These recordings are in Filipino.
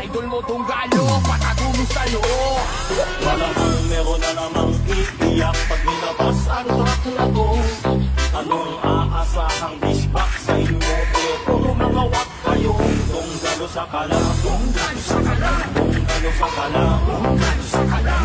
idol mo tunggalo, patago mo sa loob. Malamang meron na namang iiyak pag nilabas ang track na to. Anong aasahang dishback sa inyo? Puro mga wak kayo. Tunggalo sa kala, tunggalo sa kala, tunggalo sa kala, tunggalo sa kala.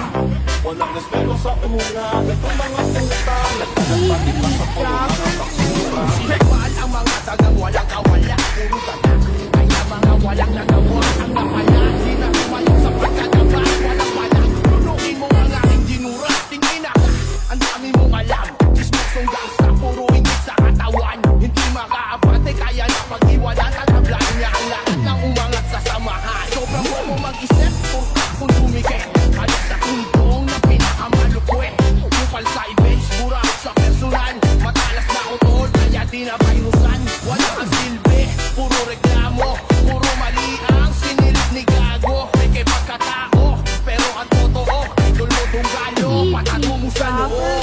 Walang respeto sa una, itong mga puta nagpapatid pa sa puno ng paksura. Sinagwal ang mga tagang walang kawala, puro taga. Kaya mga walang nagawa ang napala. Di na tumayo sa pagkataba, walang walang. Lunukin mo ang aking ginura, tingin ako. Ang dami mong alam, dismusong gangsta, puro ingit sa katawan. Hindi makaapate, kaya napag-iwanan at hablaan niya ang lahat ng umangat sa samahan. Sobrang mo mag-isip, purka kung tumigil. Halos sa tundong na pinakamalupwet. Kupal sa events, mura sa personal. Matalas na utol, kaya di na virusan. Wala kang silbi, puro reklamo, puro mali ang sinilip ni Gago. May kay pagkatao, pero ang totoo, idol mo tunggalo, patago mo sa loob.